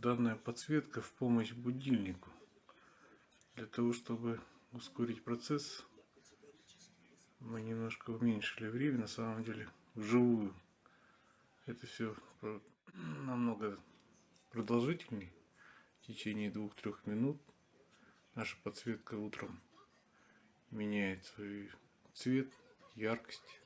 данная подсветка в помощь будильнику. Для того, чтобы ускорить процесс, мы немножко уменьшили время. На самом деле, вживую это все намного продолжительней. В течение 2-3 минут наша подсветка утром меняет свой цвет, яркость.